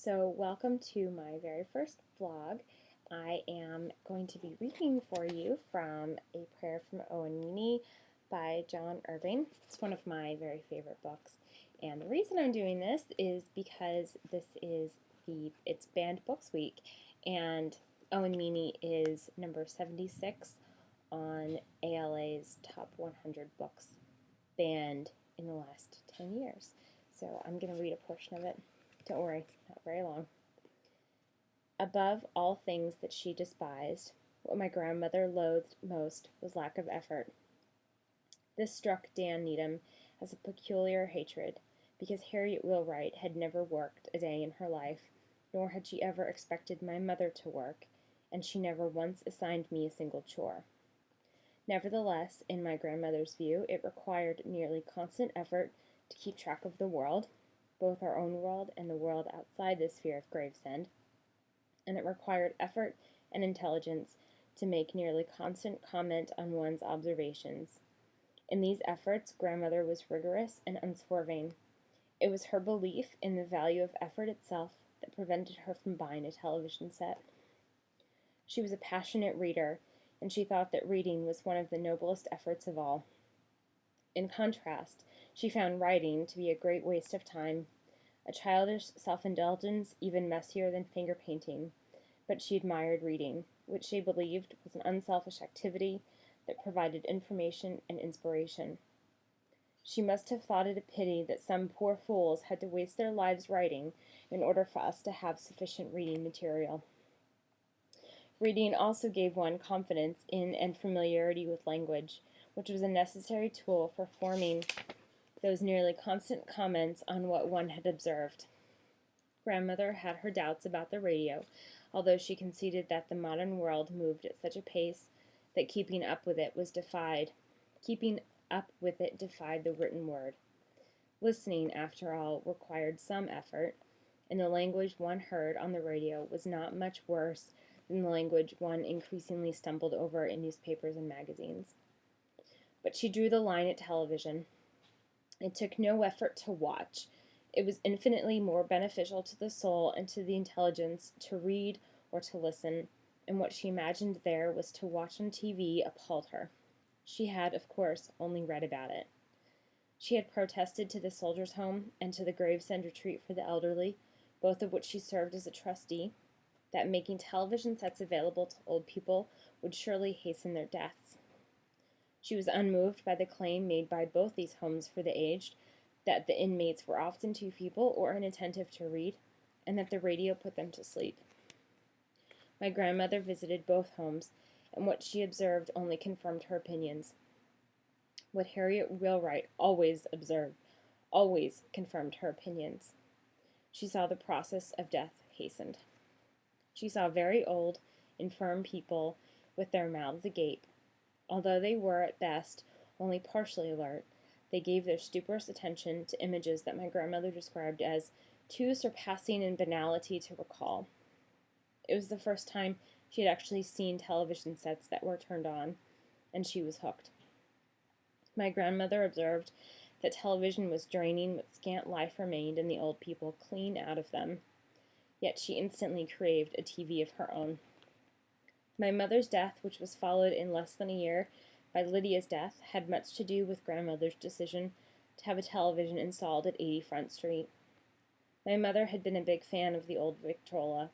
So welcome to my very first vlog. I am going to be reading for you from A Prayer from Owen Meany by John Irving. It's one of my very favorite books. And the reason I'm doing this is because it's Banned Books Week, and Owen Meany is number 76 on ALA's top 100 books banned in the last 10 years. So I'm going to read a portion of it. Don't worry, not very long. Above all things that she despised, what my grandmother loathed most was lack of effort. This struck Dan Needham as a peculiar hatred, because Harriet Wheelwright had never worked a day in her life, nor had she ever expected my mother to work, and she never once assigned me a single chore. Nevertheless, in my grandmother's view, it required nearly constant effort to keep track of the world, both our own world and the world outside the sphere of Gravesend, and it required effort and intelligence to make nearly constant comment on one's observations. In these efforts, grandmother was rigorous and unswerving. It was her belief in the value of effort itself that prevented her from buying a television set. She was a passionate reader, and she thought that reading was one of the noblest efforts of all. In contrast, she found writing to be a great waste of time, a childish self-indulgence even messier than finger painting, but she admired reading, which she believed was an unselfish activity that provided information and inspiration. She must have thought it a pity that some poor fools had to waste their lives writing in order for us to have sufficient reading material. Reading also gave one confidence in and familiarity with language, which was a necessary tool for forming those nearly constant comments on what one had observed. Grandmother had her doubts about the radio, although she conceded that the modern world moved at such a pace that keeping up with it defied the written word. Listening, after all, required some effort, and the language one heard on the radio was not much worse than the language one increasingly stumbled over in newspapers and magazines. But she drew the line at television. It took no effort to watch. It was infinitely more beneficial to the soul and to the intelligence to read or to listen, and what she imagined there was to watch on TV appalled her. She had, of course, only read about it. She had protested to the Soldiers' Home and to the Gravesend Retreat for the Elderly, both of which she served as a trustee, that making television sets available to old people would surely hasten their deaths. She was unmoved by the claim made by both these homes for the aged that the inmates were often too feeble or inattentive to read, and that the radio put them to sleep. My grandmother visited both homes, and what she observed only confirmed her opinions. What Harriet Wheelwright always observed always confirmed her opinions. She saw the process of death hastened. She saw very old, infirm people with their mouths agape. Although they were, at best, only partially alert, they gave their stuporous attention to images that my grandmother described as too surpassing in banality to recall. It was the first time she had actually seen television sets that were turned on, and she was hooked. My grandmother observed that television was draining what scant life remained in the old people clean out of them, yet she instantly craved a TV of her own. My mother's death, which was followed in less than a year by Lydia's death, had much to do with grandmother's decision to have a television installed at 80 Front Street. My mother had been a big fan of the old Victrola.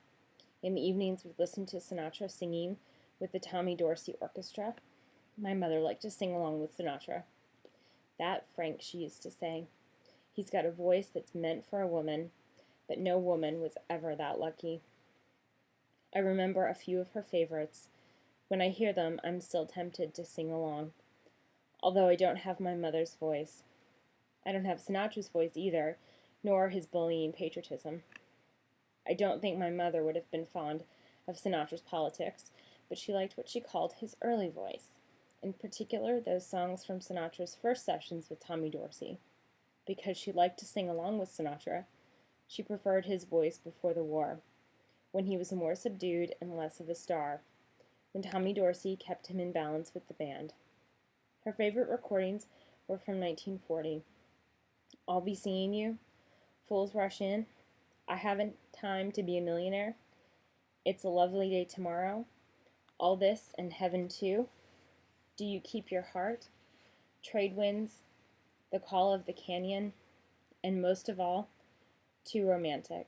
In the evenings we'd listen to Sinatra singing with the Tommy Dorsey Orchestra. My mother liked to sing along with Sinatra. That, Frank, she used to say, he's got a voice that's meant for a woman, but no woman was ever that lucky. I remember a few of her favorites. When I hear them, I'm still tempted to sing along, although I don't have my mother's voice. I don't have Sinatra's voice either, nor his bullying patriotism. I don't think my mother would have been fond of Sinatra's politics, but she liked what she called his early voice, in particular those songs from Sinatra's first sessions with Tommy Dorsey. Because she liked to sing along with Sinatra, she preferred his voice before the war, when he was more subdued and less of a star, when Tommy Dorsey kept him in balance with the band. Her favorite recordings were from 1940. I'll Be Seeing You, Fools Rush In, I haven't time to be a millionaire. It's a lovely day tomorrow. All this and heaven too. Do you keep your heart? Trade winds, the call of the canyon, and most of all, too romantic.